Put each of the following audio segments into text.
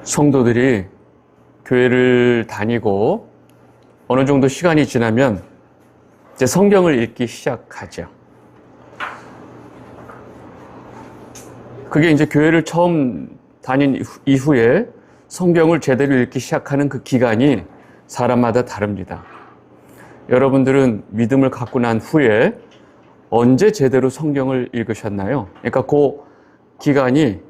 성도들이 교회를 다니고 어느 정도 시간이 지나면 이제 성경을 읽기 시작하죠. 그게 이제 교회를 처음 다닌 이후에 성경을 제대로 읽기 시작하는 그 기간이 사람마다 다릅니다. 여러분들은 믿음을 갖고 난 후에 언제 제대로 성경을 읽으셨나요? 그러니까 그 기간이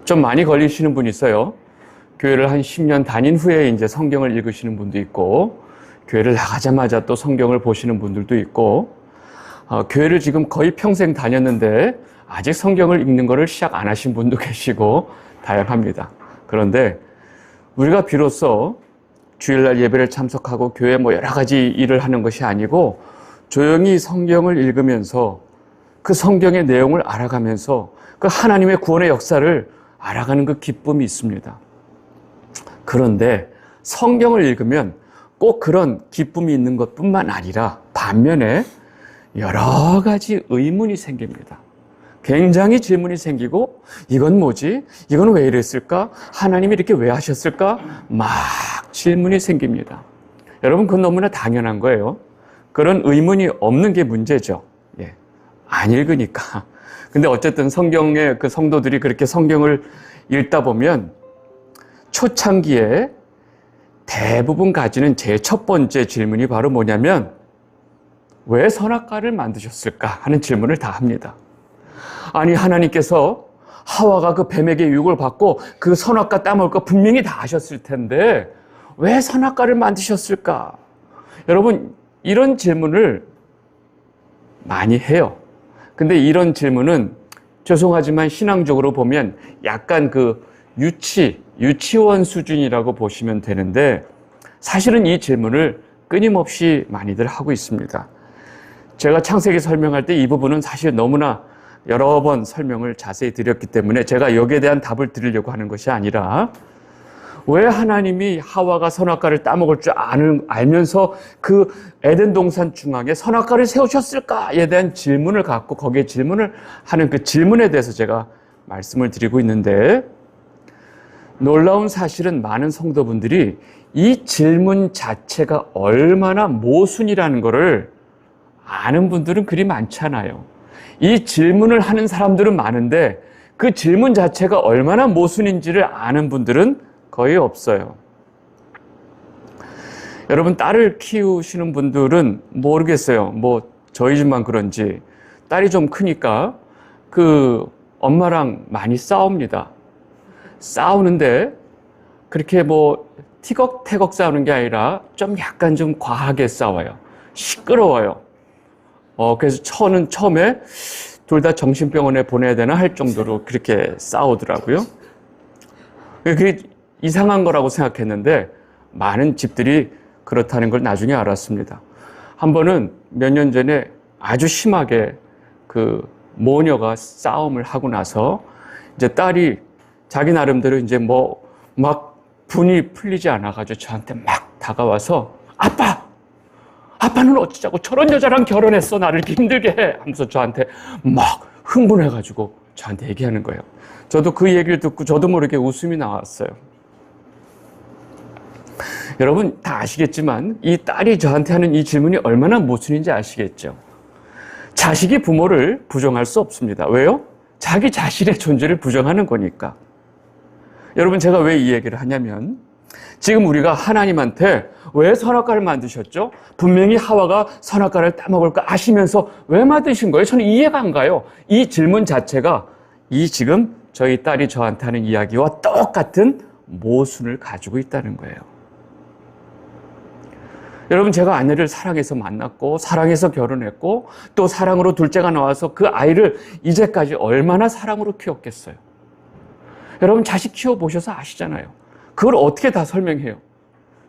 좀 많이 걸리시는 분이 있어요. 교회를 한 10년 다닌 후에 이제 성경을 읽으시는 분도 있고, 교회를 나가자마자 또 성경을 보시는 분들도 있고, 교회를 지금 거의 평생 다녔는데 아직 성경을 읽는 거를 시작 안 하신 분도 계시고 다양합니다. 그런데 우리가 비로소 주일날 예배를 참석하고 교회 여러 가지 일을 하는 것이 아니고 조용히 성경을 읽으면서 그 성경의 내용을 알아가면서 그 하나님의 구원의 역사를 알아가는 그 기쁨이 있습니다. 그런데 성경을 읽으면 꼭 그런 기쁨이 있는 것뿐만 아니라 반면에 여러 가지 의문이 생깁니다. 굉장히 질문이 생기고 이건 뭐지? 이건 왜 이랬을까? 하나님이 이렇게 왜 하셨을까? 막 질문이 생깁니다. 여러분, 그건 너무나 당연한 거예요. 그런 의문이 없는 게 문제죠. 안 읽으니까. 근데 어쨌든 성경의 그 성도들이 그렇게 성경을 읽다 보면 초창기에 대부분 가지는 제 첫 번째 질문이 바로 뭐냐면 왜 선악과를 만드셨을까 하는 질문을 다 합니다. 아니, 하나님께서 하와가 그 뱀에게 유혹을 받고 그 선악과 따먹을 거 분명히 다 아셨을 텐데 왜 선악과를 만드셨을까? 여러분, 이런 질문을 많이 해요. 근데 이런 질문은 죄송하지만 신앙적으로 보면 약간 그 유치원 수준이라고 보시면 되는데 사실은 이 질문을 끊임없이 많이들 하고 있습니다. 제가 창세기 설명할 때 이 부분은 사실 너무나 여러 번 설명을 자세히 드렸기 때문에 제가 여기에 대한 답을 드리려고 하는 것이 아니라 왜 하나님이 하와가 선악과를 따먹을 줄 알면서 그 에덴 동산 중앙에 선악과를 세우셨을까에 대한 질문을 갖고 거기에 질문을 하는 그 질문에 대해서 제가 말씀을 드리고 있는데 놀라운 사실은 많은 성도분들이 이 질문 자체가 얼마나 모순이라는 것을 아는 분들은 그리 많지 않아요. 이 질문을 하는 사람들은 많은데 그 질문 자체가 얼마나 모순인지를 아는 분들은 거의 없어요. 여러분, 딸을 키우시는 분들은 모르겠어요. 저희 집만 그런지 딸이 좀 크니까 그 엄마랑 많이 싸웁니다. 싸우는데 그렇게 티격태격 싸우는 게 아니라 좀 약간 좀 과하게 싸워요. 시끄러워요. 그래서 처음에 둘 다 정신병원에 보내야 되나 할 정도로 그렇게 싸우더라고요. 그게 이상한 거라고 생각했는데 많은 집들이 그렇다는 걸 나중에 알았습니다. 한 번은 몇 년 전에 아주 심하게 그 모녀가 싸움을 하고 나서 이제 딸이 자기 나름대로 이제 막 분이 풀리지 않아가지고 저한테 막 다가와서 아빠는 어쩌자고 저런 여자랑 결혼했어 나를 이렇게 힘들게 해 하면서 저한테 막 흥분해가지고 저한테 얘기하는 거예요. 저도 그 얘기를 듣고 저도 모르게 웃음이 나왔어요. 여러분 다 아시겠지만 이 딸이 저한테 하는 이 질문이 얼마나 모순인지 아시겠죠? 자식이 부모를 부정할 수 없습니다. 왜요? 자기 자신의 존재를 부정하는 거니까. 여러분, 제가 왜 이 얘기를 하냐면 지금 우리가 하나님한테 왜 선악과를 만드셨죠? 분명히 하와가 선악과를 따먹을 거 아시면서 왜 만드신 거예요? 저는 이해가 안 가요. 이 질문 자체가 지금 저희 딸이 저한테 하는 이야기와 똑같은 모순을 가지고 있다는 거예요. 여러분, 제가 아내를 사랑해서 만났고 사랑해서 결혼했고 또 사랑으로 둘째가 나와서 그 아이를 이제까지 얼마나 사랑으로 키웠겠어요. 여러분, 자식 키워보셔서 아시잖아요. 그걸 어떻게 다 설명해요?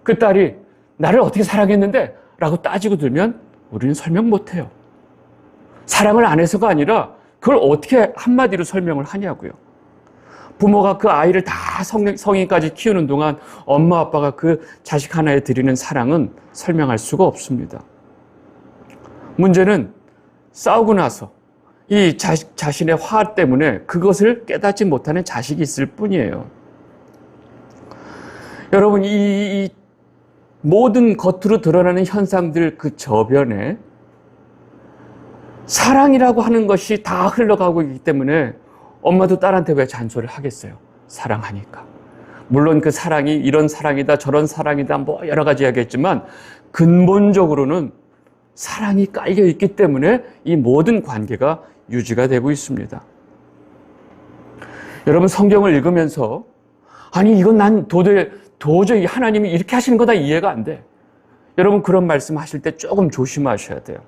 그 딸이 나를 어떻게 사랑했는데? 라고 따지고 들면 우리는 설명 못해요. 사랑을 안 해서가 아니라 그걸 어떻게 한마디로 설명을 하냐고요. 부모가 그 아이를 다 성인까지 키우는 동안 엄마 아빠가 그 자식 하나에 드리는 사랑은 설명할 수가 없습니다. 문제는 싸우고 나서 이 자신의 화 때문에 그것을 깨닫지 못하는 자식이 있을 뿐이에요. 여러분, 이 모든 겉으로 드러나는 현상들 그 저변에 사랑이라고 하는 것이 다 흘러가고 있기 때문에 엄마도 딸한테 왜 잔소리를 하겠어요? 사랑하니까. 물론 그 사랑이 이런 사랑이다 저런 사랑이다 뭐 여러 가지 이야기했지만 근본적으로는 사랑이 깔려 있기 때문에 이 모든 관계가 유지가 되고 있습니다. 여러분, 성경을 읽으면서 아니 이건 난 도저히 하나님이 이렇게 하시는 거다 이해가 안 돼. 여러분, 그런 말씀 하실 때 조금 조심하셔야 돼요.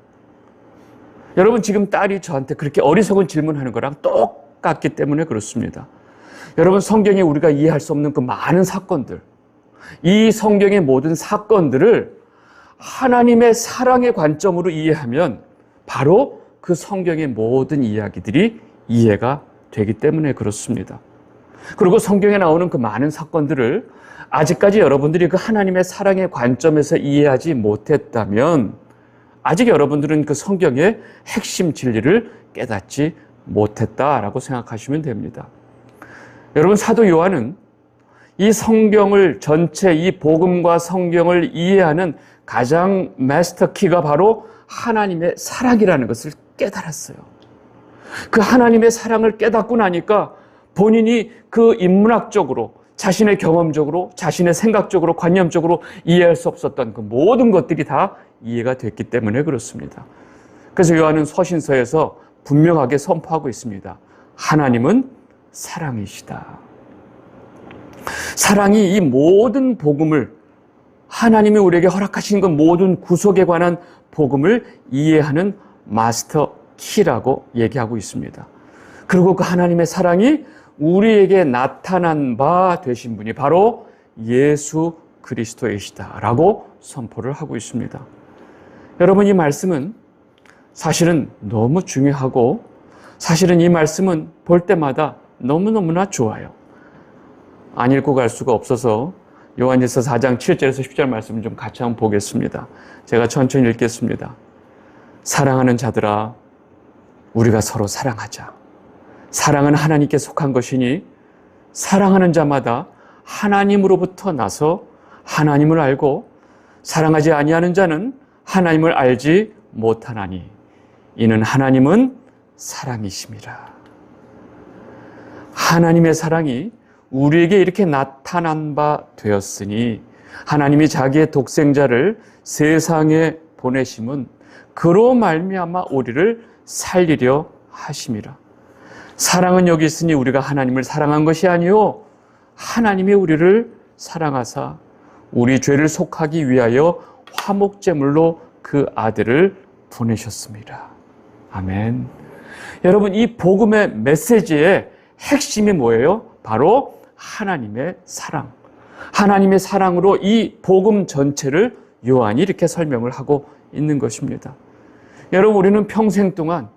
여러분, 지금 딸이 저한테 그렇게 어리석은 질문하는 거랑 똑같기 때문에 그렇습니다. 여러분, 성경에 우리가 이해할 수 없는 그 많은 사건들, 이 성경의 모든 사건들을 하나님의 사랑의 관점으로 이해하면 바로 그 성경의 모든 이야기들이 이해가 되기 때문에 그렇습니다. 그리고 성경에 나오는 그 많은 사건들을 아직까지 여러분들이 그 하나님의 사랑의 관점에서 이해하지 못했다면 아직 여러분들은 그 성경의 핵심 진리를 깨닫지 못했다라고 생각하시면 됩니다. 여러분, 사도 요한은 이 성경을 전체, 이 복음과 성경을 이해하는 가장 마스터 키가 바로 하나님의 사랑이라는 것을 깨달았어요. 그 하나님의 사랑을 깨닫고 나니까 본인이 그 인문학적으로, 자신의 경험적으로, 자신의 생각적으로, 관념적으로 이해할 수 없었던 그 모든 것들이 다 이해가 됐기 때문에 그렇습니다. 그래서 요한은 서신서에서 분명하게 선포하고 있습니다. 하나님은 사랑이시다. 사랑이 이 모든 복음을, 하나님이 우리에게 허락하신 그 모든 구속에 관한 복음을 이해하는 마스터 키라고 얘기하고 있습니다. 그리고 그 하나님의 사랑이 우리에게 나타난 바 되신 분이 바로 예수 그리스도이시다라고 선포를 하고 있습니다. 여러분, 이 말씀은 사실은 너무 중요하고 사실은 이 말씀은 볼 때마다 너무너무나 좋아요. 안 읽고 갈 수가 없어서 요한일서 4장 7절에서 10절 말씀을 좀 같이 한번 보겠습니다. 제가 천천히 읽겠습니다. 사랑하는 자들아, 우리가 서로 사랑하자. 사랑은 하나님께 속한 것이니 사랑하는 자마다 하나님으로부터 나서 하나님을 알고 사랑하지 아니하는 자는 하나님을 알지 못하나니 이는 하나님은 사랑이심이라. 하나님의 사랑이 우리에게 이렇게 나타난 바 되었으니 하나님이 자기의 독생자를 세상에 보내심은 그로 말미암아 우리를 살리려 하심이라. 사랑은 여기 있으니 우리가 하나님을 사랑한 것이 아니요 하나님이 우리를 사랑하사 우리 죄를 속하기 위하여 화목제물로 그 아들을 보내셨습니다. 아멘. 여러분, 이 복음의 메시지의 핵심이 뭐예요? 바로 하나님의 사랑. 하나님의 사랑으로 이 복음 전체를 요한이 이렇게 설명을 하고 있는 것입니다. 여러분, 우리는 평생 동안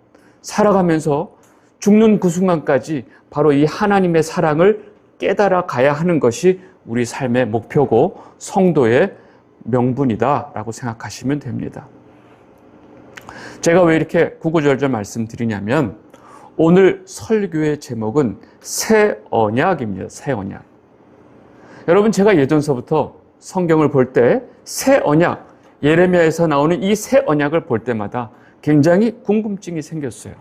살아가면서 죽는 그 순간까지 바로 이 하나님의 사랑을 깨달아 가야 하는 것이 우리 삶의 목표고 성도의 명분이다라고 생각하시면 됩니다. 제가 왜 이렇게 구구절절 말씀드리냐면 오늘 설교의 제목은 새 언약입니다. 새 언약. 여러분, 제가 예전서부터 성경을 볼 때 새 언약, 예레미야에서 나오는 이 새 언약을 볼 때마다 굉장히 궁금증이 생겼어요.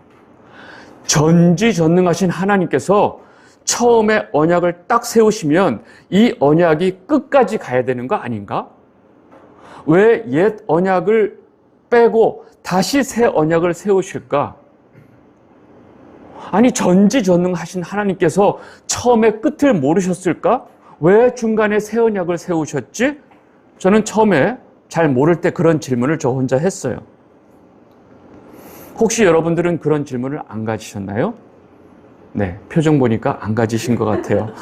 전지전능하신 하나님께서 처음에 언약을 딱 세우시면 이 언약이 끝까지 가야 되는 거 아닌가? 왜 옛 언약을 빼고 다시 새 언약을 세우실까? 아니, 전지전능하신 하나님께서 처음에 끝을 모르셨을까? 왜 중간에 새 언약을 세우셨지? 저는 처음에 잘 모를 때 그런 질문을 저 혼자 했어요. 혹시 여러분들은 그런 질문을 안 가지셨나요? 네, 표정 보니까 안 가지신 것 같아요.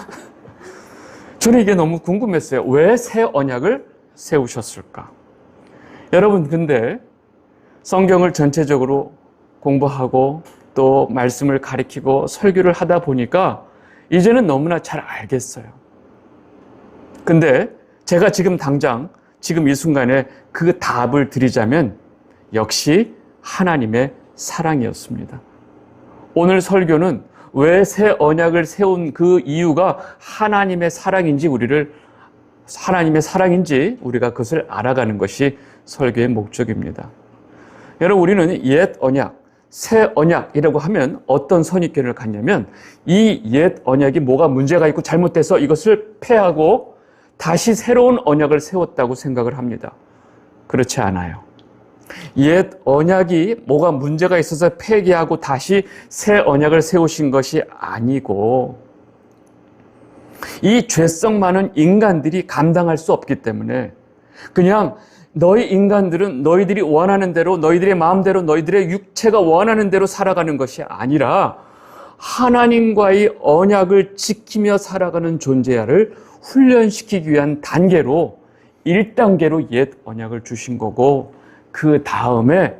저는 이게 너무 궁금했어요. 왜 새 언약을 세우셨을까? 여러분, 근데 성경을 전체적으로 공부하고 또 말씀을 가리키고 설교를 하다 보니까 이제는 너무나 잘 알겠어요. 근데 제가 지금 당장 지금 이 순간에 그 답을 드리자면 역시 하나님의 사랑이었습니다. 오늘 설교는 왜 새 언약을 세운 그 이유가 하나님의 사랑인지 우리를 하나님의 사랑인지 우리가 그것을 알아가는 것이 설교의 목적입니다. 여러분, 우리는 옛 언약, 새 언약이라고 하면 어떤 선입견을 갖냐면 이 옛 언약이 뭐가 문제가 있고 잘못돼서 이것을 폐하고 다시 새로운 언약을 세웠다고 생각을 합니다. 그렇지 않아요. 옛 언약이 뭐가 문제가 있어서 폐기하고 다시 새 언약을 세우신 것이 아니고 이 죄성 많은 인간들이 감당할 수 없기 때문에 그냥 너희 인간들은 너희들이 원하는 대로 너희들의 마음대로 너희들의 육체가 원하는 대로 살아가는 것이 아니라 하나님과의 언약을 지키며 살아가는 존재야를 훈련시키기 위한 단계로 1단계로 옛 언약을 주신 거고 그 다음에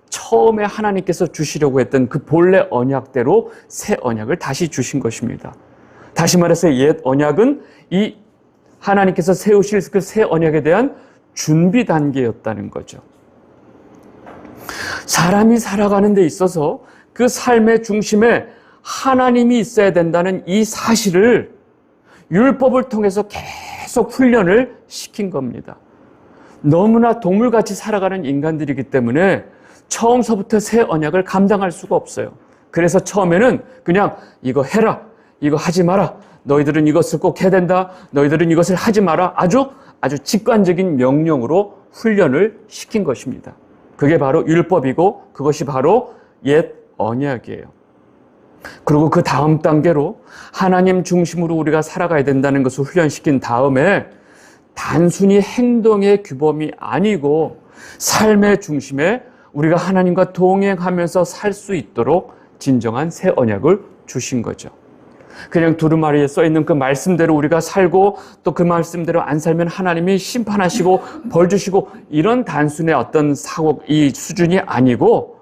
처음에 하나님께서 주시려고 했던 그 본래 언약대로 새 언약을 다시 주신 것입니다. 다시 말해서 옛 언약은 이 하나님께서 세우실 그 새 언약에 대한 준비 단계였다는 거죠. 사람이 살아가는 데 있어서 그 삶의 중심에 하나님이 있어야 된다는 이 사실을 율법을 통해서 계속 훈련을 시킨 겁니다. 너무나 동물같이 살아가는 인간들이기 때문에 처음서부터 새 언약을 감당할 수가 없어요. 그래서 처음에는 그냥 이거 해라, 이거 하지 마라, 너희들은 이것을 꼭 해야 된다, 너희들은 이것을 하지 마라, 아주 직관적인 명령으로 훈련을 시킨 것입니다. 그게 바로 율법이고 그것이 바로 옛 언약이에요. 그리고 그 다음 단계로 하나님 중심으로 우리가 살아가야 된다는 것을 훈련시킨 다음에 단순히 행동의 규범이 아니고 삶의 중심에 우리가 하나님과 동행하면서 살 수 있도록 진정한 새 언약을 주신 거죠. 그냥 두루마리에 써있는 그 말씀대로 우리가 살고 또 그 말씀대로 안 살면 하나님이 심판하시고 벌 주시고 이런 단순의 어떤 사고 이 수준이 아니고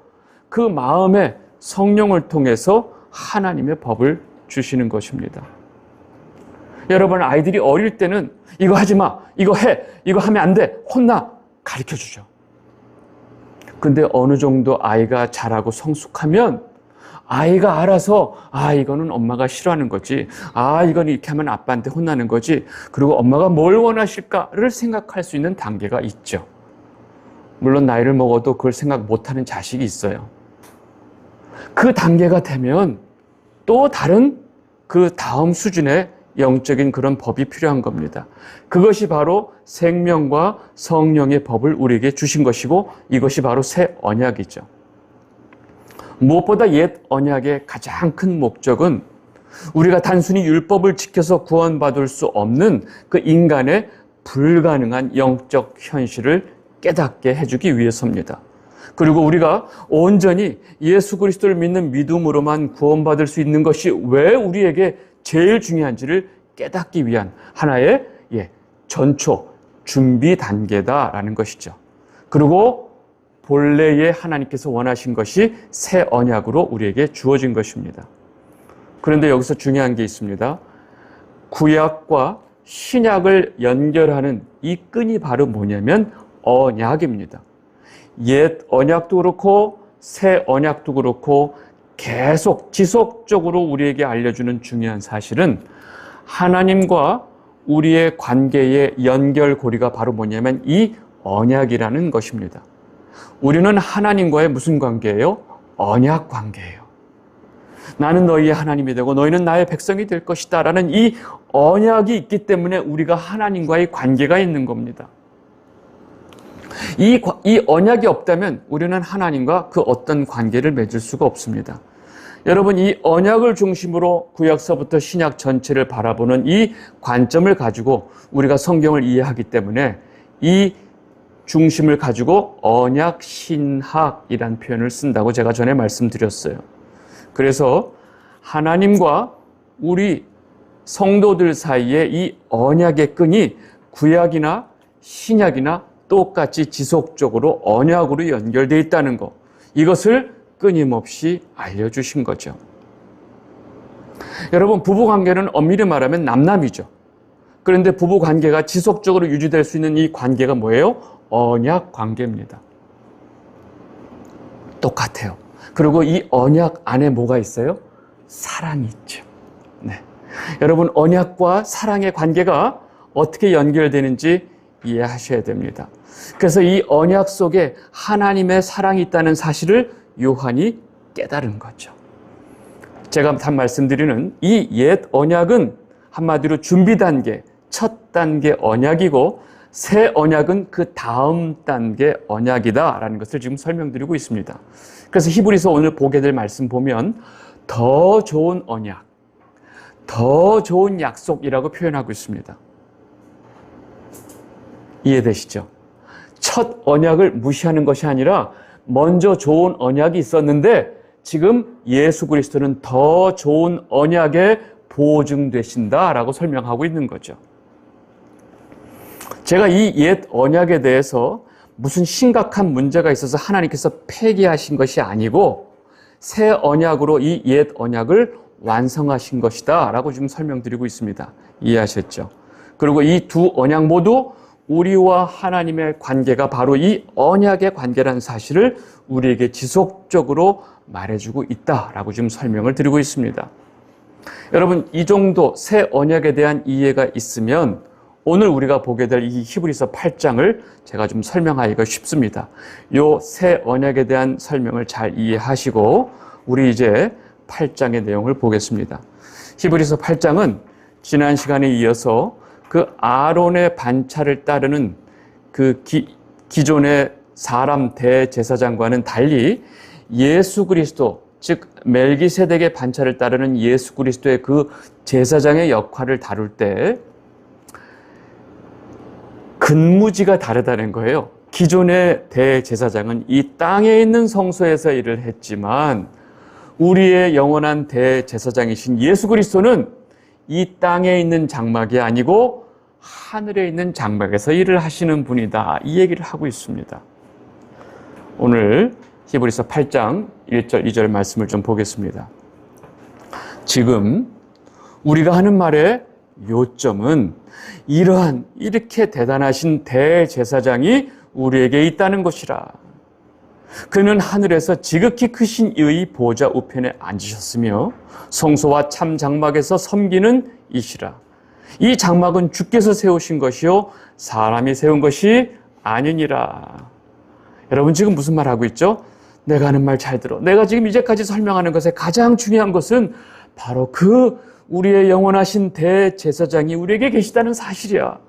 그 마음에 성령을 통해서 하나님의 법을 주시는 것입니다. 여러분, 아이들이 어릴 때는 이거 하지 마, 이거 해, 이거 하면 안 돼, 혼나, 가르쳐 주죠. 근데 어느 정도 아이가 자라고 성숙하면 아이가 알아서 이거는 엄마가 싫어하는 거지, 이건 이렇게 하면 아빠한테 혼나는 거지, 그리고 엄마가 뭘 원하실까를 생각할 수 있는 단계가 있죠. 물론 나이를 먹어도 그걸 생각 못하는 자식이 있어요. 그 단계가 되면 또 다른 그 다음 수준의 영적인 그런 법이 필요한 겁니다. 그것이 바로 생명과 성령의 법을 우리에게 주신 것이고 이것이 바로 새 언약이죠. 무엇보다 옛 언약의 가장 큰 목적은 우리가 단순히 율법을 지켜서 구원받을 수 없는 그 인간의 불가능한 영적 현실을 깨닫게 해주기 위해서입니다. 그리고 우리가 온전히 예수 그리스도를 믿는 믿음으로만 구원받을 수 있는 것이 왜 우리에게 제일 중요한지를 깨닫기 위한 하나의 전초 준비 단계다라는 것이죠. 그리고 본래의 하나님께서 원하신 것이 새 언약으로 우리에게 주어진 것입니다. 그런데 여기서 중요한 게 있습니다. 구약과 신약을 연결하는 이 끈이 바로 뭐냐면 언약입니다. 옛 언약도 그렇고 새 언약도 그렇고 계속 지속적으로 우리에게 알려주는 중요한 사실은 하나님과 우리의 관계의 연결고리가 바로 뭐냐면 이 언약이라는 것입니다. 우리는 하나님과의 무슨 관계예요? 언약 관계예요. 나는 너희의 하나님이 되고 너희는 나의 백성이 될 것이다 라는 이 언약이 있기 때문에 우리가 하나님과의 관계가 있는 겁니다. 이 언약이 없다면 우리는 하나님과 그 어떤 관계를 맺을 수가 없습니다. 여러분, 이 언약을 중심으로 구약서부터 신약 전체를 바라보는 이 관점을 가지고 우리가 성경을 이해하기 때문에 이 중심을 가지고 언약신학이란 표현을 쓴다고 제가 전에 말씀드렸어요. 그래서 하나님과 우리 성도들 사이에 이 언약의 끈이 구약이나 신약이나 똑같이 지속적으로 언약으로 연결되어 있다는 것, 이것을 끊임없이 알려주신 거죠. 여러분, 부부관계는 엄밀히 말하면 남남이죠. 그런데 부부관계가 지속적으로 유지될 수 있는 이 관계가 뭐예요? 언약 관계입니다. 똑같아요. 그리고 이 언약 안에 뭐가 있어요? 사랑이 있죠. 네. 여러분, 언약과 사랑의 관계가 어떻게 연결되는지 이해하셔야 됩니다. 그래서 이 언약 속에 하나님의 사랑이 있다는 사실을 요한이 깨달은 거죠. 제가 단 말씀드리는 이 옛 언약은 한마디로 준비 단계, 첫 단계 언약이고 새 언약은 그 다음 단계 언약이다라는 것을 지금 설명드리고 있습니다. 그래서 히브리서 오늘 보게 될 말씀 보면 더 좋은 언약, 더 좋은 약속이라고 표현하고 있습니다. 이해되시죠? 첫 언약을 무시하는 것이 아니라 먼저 좋은 언약이 있었는데 지금 예수 그리스도는 더 좋은 언약에 보증되신다라고 설명하고 있는 거죠. 제가 이 옛 언약에 대해서 무슨 심각한 문제가 있어서 하나님께서 폐기하신 것이 아니고 새 언약으로 이 옛 언약을 완성하신 것이다 라고 지금 설명드리고 있습니다. 이해하셨죠? 그리고 이 두 언약 모두 우리와 하나님의 관계가 바로 이 언약의 관계라는 사실을 우리에게 지속적으로 말해주고 있다라고 지금 설명을 드리고 있습니다. 여러분, 이 정도 새 언약에 대한 이해가 있으면 오늘 우리가 보게 될 이 히브리서 8장을 제가 좀 설명하기가 쉽습니다. 이 새 언약에 대한 설명을 잘 이해하시고 우리 이제 8장의 내용을 보겠습니다. 히브리서 8장은 지난 시간에 이어서 그 아론의 반차를 따르는 그 기존의 사람 대제사장과는 달리 예수 그리스도, 즉 멜기세덱의 반차를 따르는 예수 그리스도의 그 제사장의 역할을 다룰 때 근무지가 다르다는 거예요. 기존의 대제사장은 이 땅에 있는 성소에서 일을 했지만 우리의 영원한 대제사장이신 예수 그리스도는 이 땅에 있는 장막이 아니고 하늘에 있는 장막에서 일을 하시는 분이다. 이 얘기를 하고 있습니다. 오늘 히브리서 8장 1절 2절 말씀을 좀 보겠습니다. 지금 우리가 하는 말의 요점은 이러한 이렇게 대단하신 대제사장이 우리에게 있다는 것이라. 그는 하늘에서 지극히 크신 이의 보좌 우편에 앉으셨으며 성소와 참 장막에서 섬기는 이시라. 이 장막은 주께서 세우신 것이요 사람이 세운 것이 아니니라. 여러분 지금 무슨 말 하고 있죠? 내가 하는 말 잘 들어. 내가 지금 이제까지 설명하는 것에 가장 중요한 것은 바로 그 우리의 영원하신 대제사장이 우리에게 계시다는 사실이야.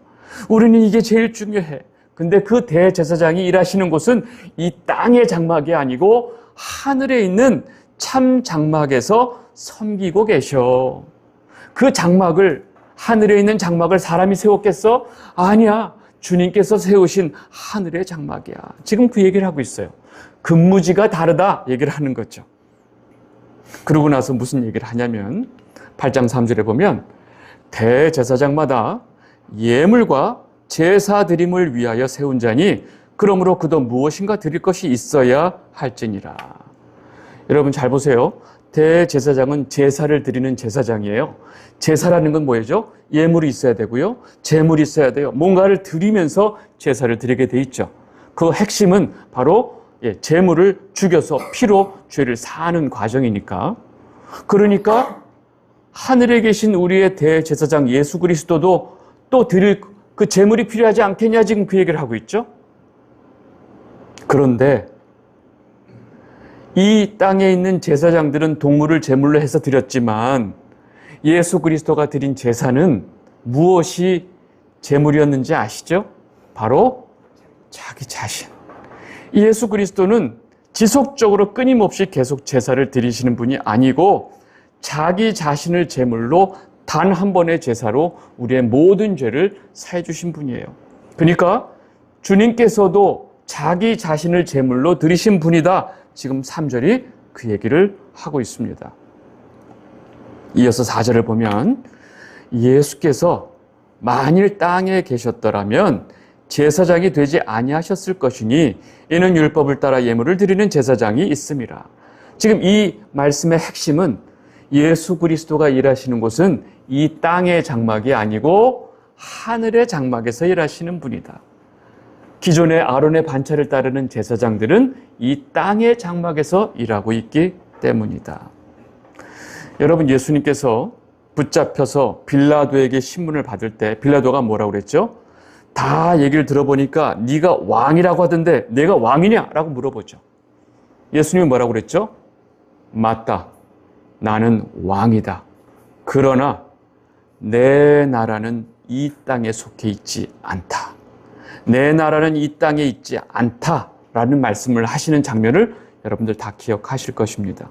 우리는 이게 제일 중요해. 근데 그 대제사장이 일하시는 곳은 이 땅의 장막이 아니고 하늘에 있는 참 장막에서 섬기고 계셔. 그 장막을, 하늘에 있는 장막을 사람이 세웠겠어? 아니야. 주님께서 세우신 하늘의 장막이야. 지금 그 얘기를 하고 있어요. 근무지가 다르다 얘기를 하는 거죠. 그러고 나서 무슨 얘기를 하냐면 8장 3절에 보면 대제사장마다 예물과 제사 드림을 위하여 세운 자니 그러므로 그도 무엇인가 드릴 것이 있어야 할지니라. 여러분 잘 보세요. 대제사장은 제사를 드리는 제사장이에요. 제사라는 건 뭐예요? 예물이 있어야 되고요. 제물이 있어야 돼요. 뭔가를 드리면서 제사를 드리게 돼 있죠. 그 핵심은 바로 제물을 죽여서 피로 죄를 사하는 과정이니까. 그러니까 하늘에 계신 우리의 대제사장 예수 그리스도도 또 드릴 그 제물이 필요하지 않겠냐 지금 그 얘기를 하고 있죠. 그런데 이 땅에 있는 제사장들은 동물을 제물로 해서 드렸지만 예수 그리스도가 드린 제사는 무엇이 제물이었는지 아시죠? 바로 자기 자신. 예수 그리스도는 지속적으로 끊임없이 계속 제사를 드리시는 분이 아니고 자기 자신을 제물로 단 한 번의 제사로 우리의 모든 죄를 사해 주신 분이에요. 그러니까 주님께서도 자기 자신을 제물로 드리신 분이다. 지금 3절이 그 얘기를 하고 있습니다. 이어서 4절을 보면 예수께서 만일 땅에 계셨더라면 제사장이 되지 아니하셨을 것이니 이는 율법을 따라 예물을 드리는 제사장이 있음이라. 지금 이 말씀의 핵심은 예수 그리스도가 일하시는 곳은 이 땅의 장막이 아니고 하늘의 장막에서 일하시는 분이다. 기존의 아론의 반차를 따르는 제사장들은 이 땅의 장막에서 일하고 있기 때문이다. 여러분 예수님께서 붙잡혀서 빌라도에게 신문을 받을 때 빌라도가 뭐라고 그랬죠? 다 얘기를 들어보니까 네가 왕이라고 하던데 내가 왕이냐? 라고 물어보죠. 예수님이 뭐라고 그랬죠? 맞다. 나는 왕이다. 그러나 내 나라는 이 땅에 속해 있지 않다. 내 나라는 이 땅에 있지 않다라는 말씀을 하시는 장면을 여러분들 다 기억하실 것입니다.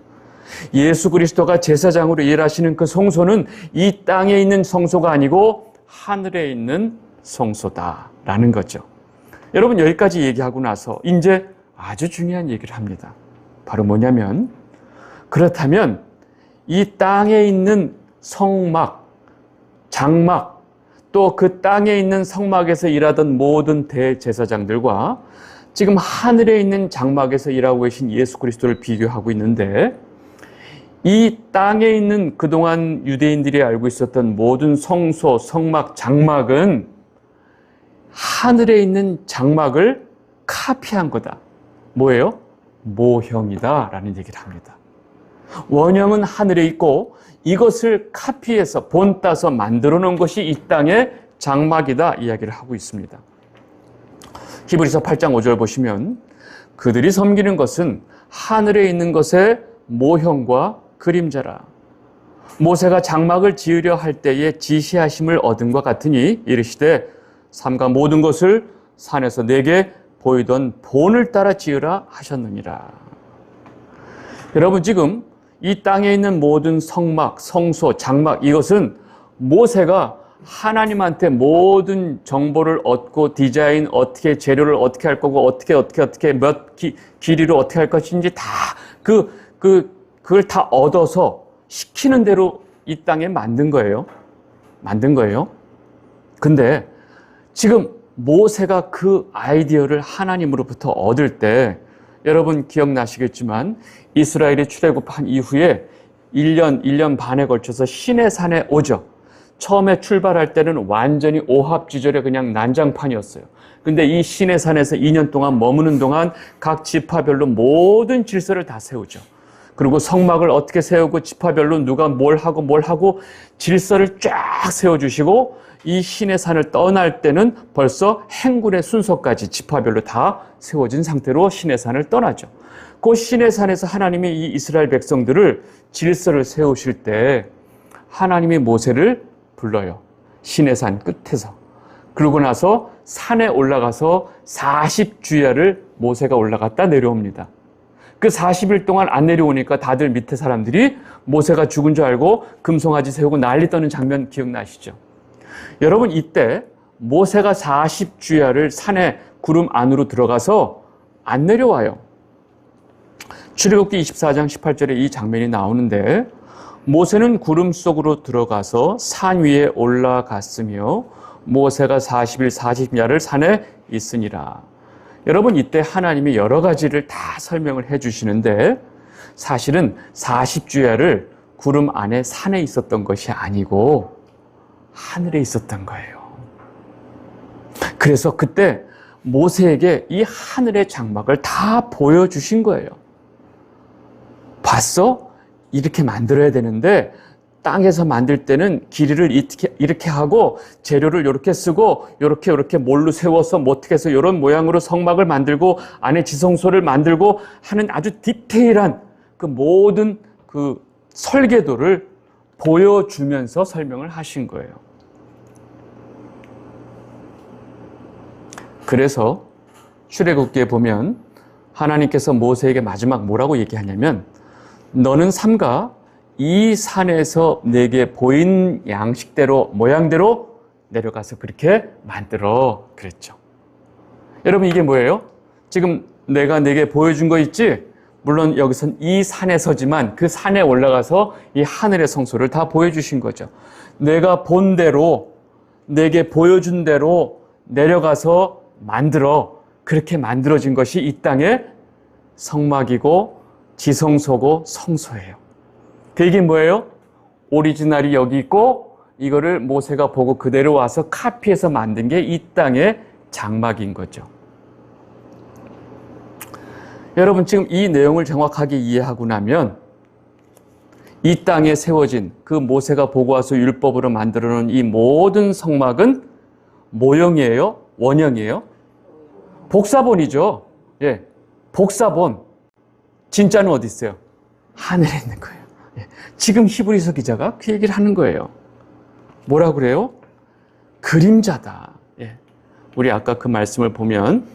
예수 그리스도가 제사장으로 일하시는 그 성소는 이 땅에 있는 성소가 아니고 하늘에 있는 성소다라는 거죠. 여러분 여기까지 얘기하고 나서 이제 아주 중요한 얘기를 합니다. 바로 뭐냐면 그렇다면 이 땅에 있는 성막, 장막, 또 그 땅에 있는 성막에서 일하던 모든 대제사장들과 지금 하늘에 있는 장막에서 일하고 계신 예수 그리스도를 비교하고 있는데 이 땅에 있는 그동안 유대인들이 알고 있었던 모든 성소, 성막, 장막은 하늘에 있는 장막을 카피한 거다. 뭐예요? 모형이다 라는 얘기를 합니다. 원형은 하늘에 있고 이것을 카피해서 본따서 만들어 놓은 것이 이 땅의 장막이다 이야기를 하고 있습니다. 히브리서 8장 5절 보시면 그들이 섬기는 것은 하늘에 있는 것의 모형과 그림자라. 모세가 장막을 지으려 할 때에 지시하심을 얻은 것 같으니 이르시되 삼가 모든 것을 산에서 내게 보이던 본을 따라 지으라 하셨느니라. 여러분 지금 이 땅에 있는 모든 성막, 성소, 장막 이것은 모세가 하나님한테 모든 정보를 얻고 디자인 어떻게 재료를 어떻게 할 거고 어떻게 몇 길이로 어떻게 할 것인지 다 그걸 다 얻어서 시키는 대로 이 땅에 만든 거예요. 근데 지금 모세가 그 아이디어를 하나님으로부터 얻을 때 여러분 기억나시겠지만 이스라엘이 출애굽한 이후에 1년 반에 걸쳐서 시내산에 오죠. 처음에 출발할 때는 완전히 오합지졸의 그냥 난장판이었어요. 근데 이 시내산에서 2년 동안 머무는 동안 각 지파별로 모든 질서를 다 세우죠. 그리고 성막을 어떻게 세우고 지파별로 누가 뭘 하고 질서를 쫙 세워주시고 이 시내산을 떠날 때는 벌써 행군의 순서까지 지파별로 다 세워진 상태로 시내산을 떠나죠. 그 시내산에서 하나님이 이 이스라엘 백성들을 질서를 세우실 때 하나님이 모세를 불러요. 시내산 끝에서. 그러고 나서 산에 올라가서 40주야를 모세가 올라갔다 내려옵니다. 그 40일 동안 안 내려오니까 다들 밑에 사람들이 모세가 죽은 줄 알고 금송아지 세우고 난리 떠는 장면 기억나시죠? 여러분 이때 모세가 40주야를 산에 구름 안으로 들어가서 안 내려와요. 출애굽기 24장 18절에 이 장면이 나오는데 모세는 구름 속으로 들어가서 산 위에 올라갔으며 모세가 40일 40야를 산에 있으니라. 여러분 이때 하나님이 여러 가지를 다 설명을 해 주시는데 사실은 40주야를 구름 안에 산에 있었던 것이 아니고 하늘에 있었던 거예요. 그래서 그때 모세에게 이 하늘의 장막을 다 보여주신 거예요. 봤어? 이렇게 만들어야 되는데 땅에서 만들 때는 길이를 이렇게 하고 재료를 이렇게 쓰고 이렇게 몰로 세워서 뭐 어떻게 해서 이런 모양으로 성막을 만들고 안에 지성소를 만들고 하는 아주 디테일한 그 모든 그 설계도를 보여주면서 설명을 하신 거예요. 그래서 출애굽기에 보면 하나님께서 모세에게 마지막 뭐라고 얘기하냐면 너는 삼가 이 산에서 내게 보인 양식대로 모양대로 내려가서 그렇게 만들어 그랬죠. 여러분 이게 뭐예요? 지금 내가 내게 보여준 거 있지? 물론 여기선 이 산에서지만 그 산에 올라가서 이 하늘의 성소를 다 보여주신 거죠. 내가 본 대로 내게 보여준 대로 내려가서 만들어 그렇게 만들어진 것이 이 땅의 성막이고 지성소고 성소예요. 그 이게 뭐예요? 오리지널이 여기 있고 이거를 모세가 보고 그대로 와서 카피해서 만든 게 이 땅의 장막인 거죠. 여러분 지금 이 내용을 정확하게 이해하고 나면 이 땅에 세워진 그 모세가 보고 와서 율법으로 만들어 놓은 이 모든 성막은 모형이에요? 원형이에요? 복사본이죠. 예, 복사본. 진짜는 어디 있어요? 하늘에 있는 거예요. 예, 지금 히브리서 기자가 그 얘기를 하는 거예요. 뭐라 그래요? 그림자다. 예, 우리 아까 그 말씀을 보면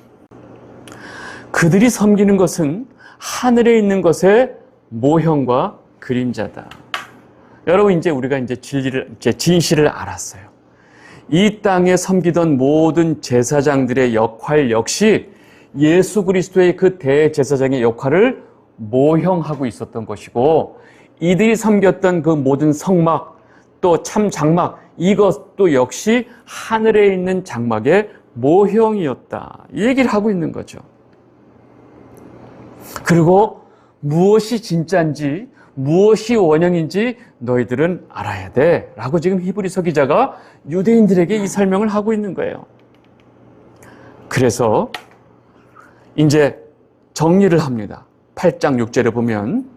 그들이 섬기는 것은 하늘에 있는 것의 모형과 그림자다. 여러분, 이제 우리가 진실을 알았어요. 이 땅에 섬기던 모든 제사장들의 역할 역시 예수 그리스도의 그 대제사장의 역할을 모형하고 있었던 것이고, 이들이 섬겼던 그 모든 성막, 또 참 장막, 이것도 역시 하늘에 있는 장막의 모형이었다. 이 얘기를 하고 있는 거죠. 그리고 무엇이 진짜인지, 무엇이 원형인지 너희들은 알아야 돼 라고 지금 히브리서 기자가 유대인들에게 이 설명을 하고 있는 거예요. 그래서 이제 정리를 합니다. 8장 6절에 보면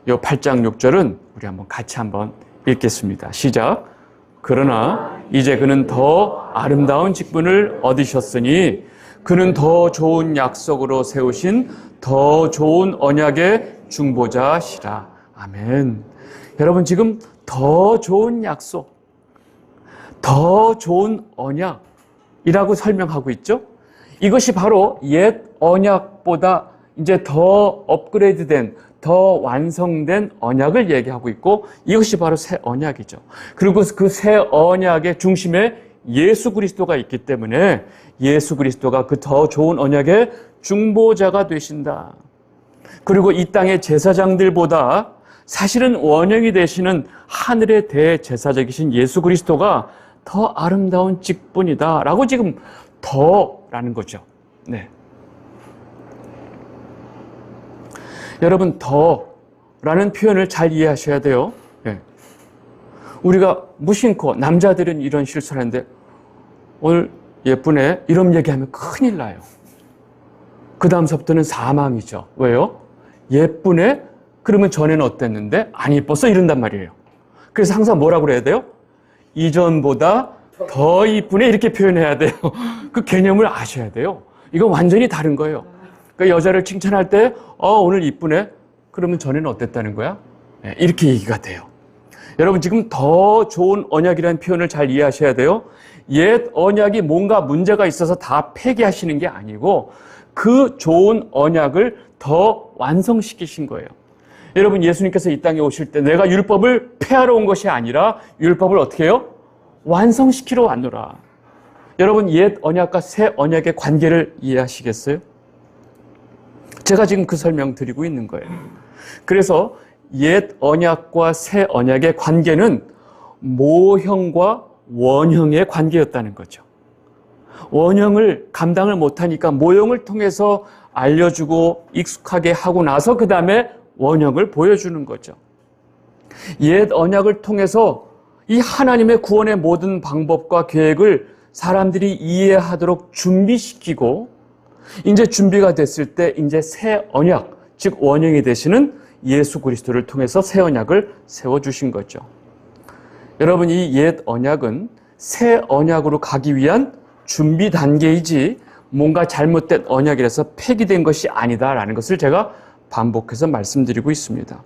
이 8장 6절은 우리 같이 한번 읽겠습니다. 시작. 그러나 이제 그는 더 아름다운 직분을 얻으셨으니 그는 더 좋은 약속으로 세우신 더 좋은 언약의 중보자시라. 아멘. 여러분, 지금 더 좋은 약속, 더 좋은 언약이라고 설명하고 있죠? 이것이 바로 옛 언약보다 이제 더 업그레이드된, 더 완성된 언약을 얘기하고 있고, 이것이 바로 새 언약이죠. 그리고 그 새 언약의 중심에 예수 그리스도가 있기 때문에 예수 그리스도가 그 더 좋은 언약의 중보자가 되신다. 그리고 이 땅의 제사장들보다 사실은 원형이 되시는 하늘의 대제사장이신 예수 그리스도가 더 아름다운 직분이다 라고 지금 더라는 거죠. 네. 여러분, 더라는 표현을 잘 이해하셔야 돼요. 네. 우리가 무심코, 남자들은 이런 실수를 하는데 오늘 예쁘네 이런 얘기하면 큰일 나요. 그 다음서부터는 사망이죠. 왜요? 예쁘네? 그러면 전에는 어땠는데? 안 예뻤어? 이런단 말이에요. 그래서 항상 뭐라고 그래야 돼요? 이전보다 더 이쁘네? 이렇게 표현해야 돼요. 그 개념을 아셔야 돼요. 이건 완전히 다른 거예요. 그러니까 여자를 칭찬할 때 오늘 이쁘네? 그러면 전에는 어땠다는 거야? 네, 이렇게 얘기가 돼요. 여러분, 지금 더 좋은 언약이라는 표현을 잘 이해하셔야 돼요. 옛 언약이 뭔가 문제가 있어서 다 폐기하시는 게 아니고 그 좋은 언약을 더 완성시키신 거예요. 여러분, 예수님께서 이 땅에 오실 때 내가 율법을 폐하러 온 것이 아니라 율법을 어떻게 해요? 완성시키러 왔노라. 여러분, 옛 언약과 새 언약의 관계를 이해하시겠어요? 제가 지금 그 설명 드리고 있는 거예요. 그래서 옛 언약과 새 언약의 관계는 모형과 원형의 관계였다는 거죠. 원형을 감당을 못하니까 모형을 통해서 알려주고 익숙하게 하고 나서 그 다음에 원형을 보여주는 거죠. 옛 언약을 통해서 이 하나님의 구원의 모든 방법과 계획을 사람들이 이해하도록 준비시키고 이제 준비가 됐을 때 이제 새 언약, 즉 원형이 되시는 예수 그리스도를 통해서 새 언약을 세워주신 거죠. 여러분, 이 옛 언약은 새 언약으로 가기 위한 준비 단계이지 뭔가 잘못된 언약이라서 폐기된 것이 아니다라는 것을 제가 반복해서 말씀드리고 있습니다.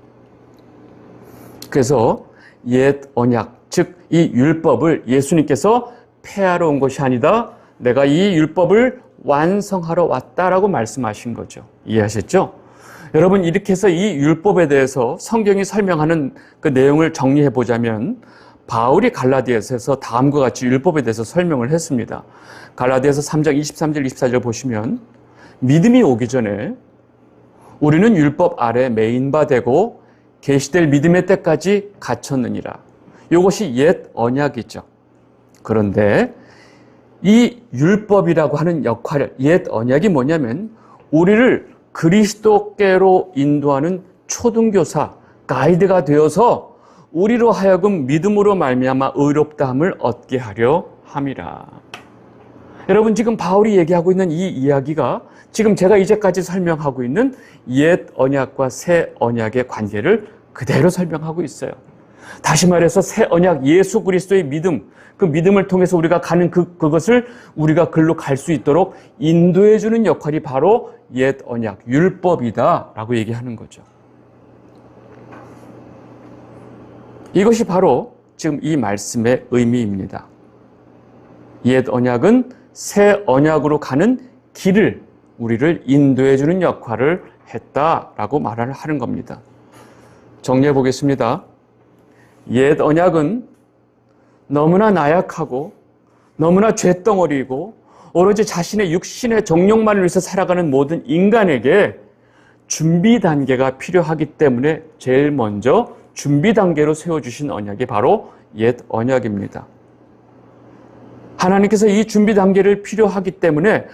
그래서 옛 언약, 즉 이 율법을 예수님께서 폐하러 온 것이 아니다. 내가 이 율법을 완성하러 왔다라고 말씀하신 거죠. 이해하셨죠? 여러분, 이렇게 해서 이 율법에 대해서 성경이 설명하는 그 내용을 정리해 보자면 바울이 갈라디아서에서 다음과 같이 율법에 대해서 설명을 했습니다. 갈라디아서 3장 23절 24절 보시면 믿음이 오기 전에 우리는 율법 아래 매인 바 되고 계시될 믿음의 때까지 갇혔느니라. 이것이 옛 언약이죠. 그런데 이 율법이라고 하는 역할, 옛 언약이 뭐냐면 우리를 그리스도께로 인도하는 초등교사, 가이드가 되어서 우리로 하여금 믿음으로 말미암아 의롭다함을 얻게 하려 함이라. 여러분, 지금 바울이 얘기하고 있는 이 이야기가 지금 제가 이제까지 설명하고 있는 옛 언약과 새 언약의 관계를 그대로 설명하고 있어요. 다시 말해서 새 언약 예수 그리스도의 믿음, 그 믿음을 통해서 우리가 가는 그것을 우리가 글로 갈 수 있도록 인도해 주는 역할이 바로 옛 언약, 율법이다라고 얘기하는 거죠. 이것이 바로 지금 이 말씀의 의미입니다. 옛 언약은 새 언약으로 가는 길을 우리를 인도해 주는 역할을 했다라고 말을 하는 겁니다. 정리해 보겠습니다. 옛 언약은 너무나 나약하고 너무나 죄덩어리이고 오로지 자신의 육신의 정욕만을 위해서 살아가는 모든 인간에게 준비 단계가 필요하기 때문에 제일 먼저 준비 단계로 세워주신 언약이 바로 옛 언약입니다. 하나님께서 이 준비 단계를 필요하기 때문에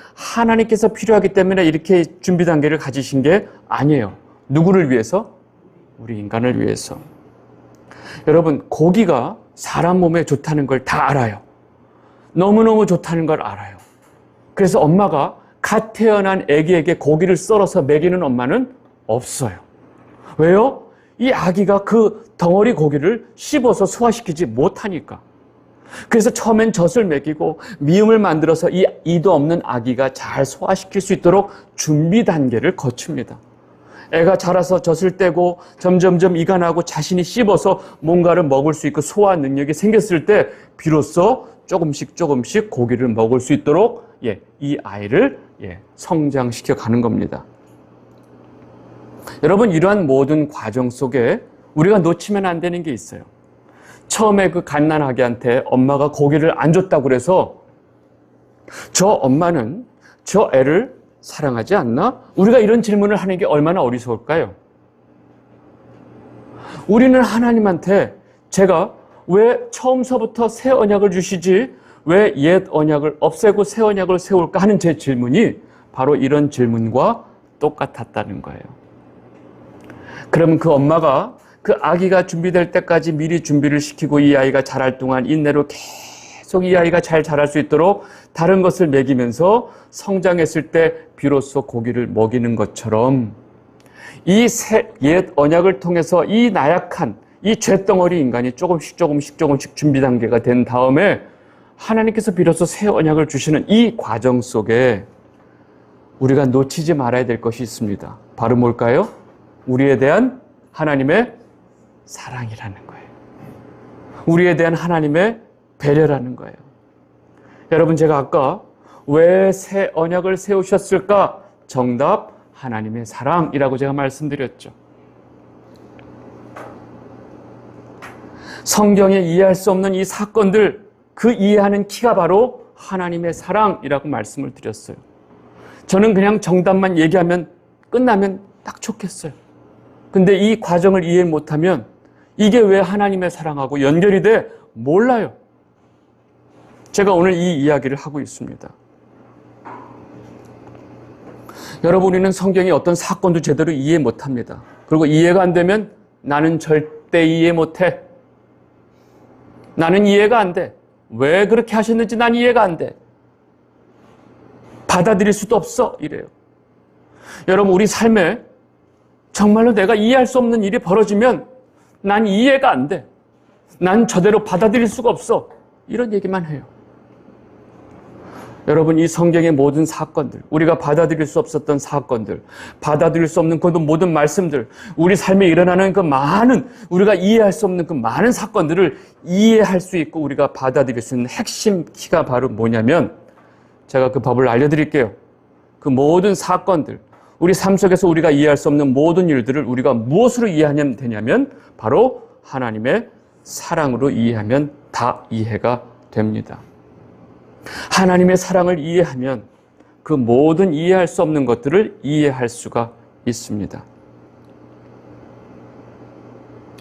이렇게 준비 단계를 가지신 게 아니에요. 누구를 위해서? 우리 인간을 위해서. 여러분, 고기가 사람 몸에 좋다는 걸 다 알아요. 너무너무 좋다는 걸 알아요. 그래서 엄마가 갓 태어난 아기에게 고기를 썰어서 먹이는 엄마는 없어요. 왜요? 이 아기가 그 덩어리 고기를 씹어서 소화시키지 못하니까. 그래서 처음엔 젖을 먹이고 미음을 만들어서 이 이도 없는 아기가 잘 소화시킬 수 있도록 준비 단계를 거칩니다. 애가 자라서 젖을 떼고 점점점 이가 나고 자신이 씹어서 뭔가를 먹을 수 있고 소화 능력이 생겼을 때 비로소 조금씩 고기를 먹을 수 있도록 이 아이를 성장시켜 가는 겁니다. 여러분, 이러한 모든 과정 속에 우리가 놓치면 안 되는 게 있어요. 처음에 그 갓난아기한테 엄마가 고기를 안 줬다고 그래서 저 엄마는 저 애를 사랑하지 않나? 우리가 이런 질문을 하는 게 얼마나 어리석을까요? 우리는 하나님한테 제가 왜 처음서부터 새 언약을 주시지? 왜 옛 언약을 없애고 새 언약을 세울까 하는 제 질문이 바로 이런 질문과 똑같았다는 거예요. 그러면 그 엄마가 그 아기가 준비될 때까지 미리 준비를 시키고 이 아이가 자랄 동안 인내로 계속 이 아이가 잘 자랄 수 있도록 다른 것을 먹이면서 성장했을 때 비로소 고기를 먹이는 것처럼 이 옛 언약을 통해서 이 나약한 이 죄덩어리 인간이 조금씩 준비 단계가 된 다음에 하나님께서 비로소 새 언약을 주시는 이 과정 속에 우리가 놓치지 말아야 될 것이 있습니다. 바로 뭘까요? 우리에 대한 하나님의 사랑이라는 거예요. 우리에 대한 하나님의 배려라는 거예요. 여러분, 제가 아까 왜 새 언약을 세우셨을까? 정답, 하나님의 사랑이라고 제가 말씀드렸죠. 성경에 이해할 수 없는 이 사건들, 그 이해하는 키가 바로 하나님의 사랑이라고 말씀을 드렸어요. 저는 그냥 정답만 얘기하면 끝나면 딱 좋겠어요. 근데 이 과정을 이해 못하면 이게 왜 하나님의 사랑하고 연결이 돼? 몰라요. 제가 오늘 이 이야기를 하고 있습니다. 여러분, 우리는 성경의 어떤 사건도 제대로 이해 못합니다. 그리고 이해가 안 되면 나는 절대 이해 못해. 나는 이해가 안 돼. 왜 그렇게 하셨는지 난 이해가 안 돼. 받아들일 수도 없어. 이래요. 여러분, 우리 삶에 정말로 내가 이해할 수 없는 일이 벌어지면 난 이해가 안 돼. 난 저대로 받아들일 수가 없어. 이런 얘기만 해요. 여러분, 이 성경의 모든 사건들, 우리가 받아들일 수 없었던 사건들, 받아들일 수 없는 그 모든 말씀들, 우리 삶에 일어나는 그 많은, 우리가 이해할 수 없는 그 많은 사건들을 이해할 수 있고 우리가 받아들일 수 있는 핵심 키가 바로 뭐냐면, 제가 그 법을 알려드릴게요. 그 모든 사건들, 우리 삶 속에서 우리가 이해할 수 없는 모든 일들을 우리가 무엇으로 이해하면 되냐면 바로 하나님의 사랑으로 이해하면 다 이해가 됩니다. 하나님의 사랑을 이해하면 그 모든 이해할 수 없는 것들을 이해할 수가 있습니다.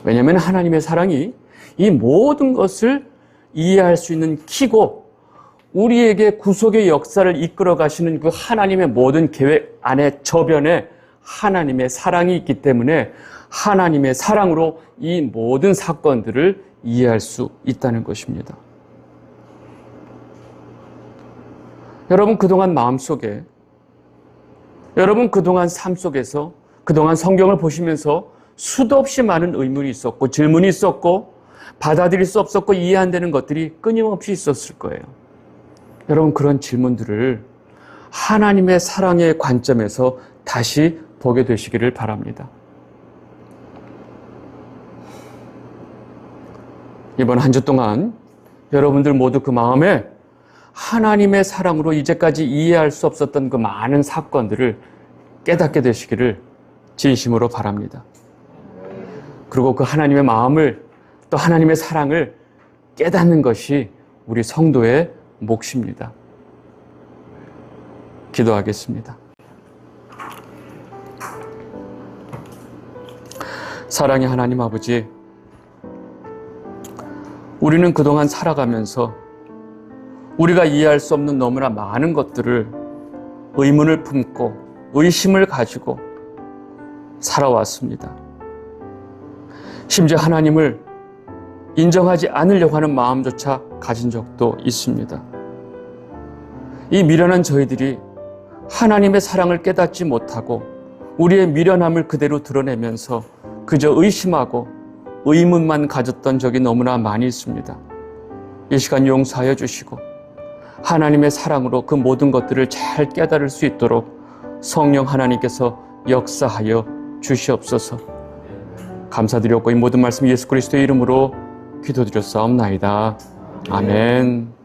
왜냐하면 하나님의 사랑이 이 모든 것을 이해할 수 있는 키고 우리에게 구속의 역사를 이끌어 가시는 그 하나님의 모든 계획 안에 저변에 하나님의 사랑이 있기 때문에 하나님의 사랑으로 이 모든 사건들을 이해할 수 있다는 것입니다. 여러분, 그동안 마음속에, 여러분 그동안 삶 속에서, 그동안 성경을 보시면서 수도 없이 많은 의문이 있었고 질문이 있었고 받아들일 수 없었고 이해 안 되는 것들이 끊임없이 있었을 거예요. 여러분, 그런 질문들을 하나님의 사랑의 관점에서 다시 보게 되시기를 바랍니다. 이번 한 주 동안 여러분들 모두 그 마음에 하나님의 사랑으로 이제까지 이해할 수 없었던 그 많은 사건들을 깨닫게 되시기를 진심으로 바랍니다. 그리고 그 하나님의 마음을, 또 하나님의 사랑을 깨닫는 것이 우리 성도의 몫입니다. 기도하겠습니다. 사랑의 하나님 아버지, 우리는 그동안 살아가면서 우리가 이해할 수 없는 너무나 많은 것들을 의문을 품고 의심을 가지고 살아왔습니다. 심지어 하나님을 인정하지 않으려고 하는 마음조차 가진 적도 있습니다. 이 미련한 저희들이 하나님의 사랑을 깨닫지 못하고 우리의 미련함을 그대로 드러내면서 그저 의심하고 의문만 가졌던 적이 너무나 많이 있습니다. 이 시간 용서하여 주시고 하나님의 사랑으로 그 모든 것들을 잘 깨달을 수 있도록 성령 하나님께서 역사하여 주시옵소서. 감사드렸고 이 모든 말씀 예수 그리스도의 이름으로 기도드렸사옵나이다. 아멘.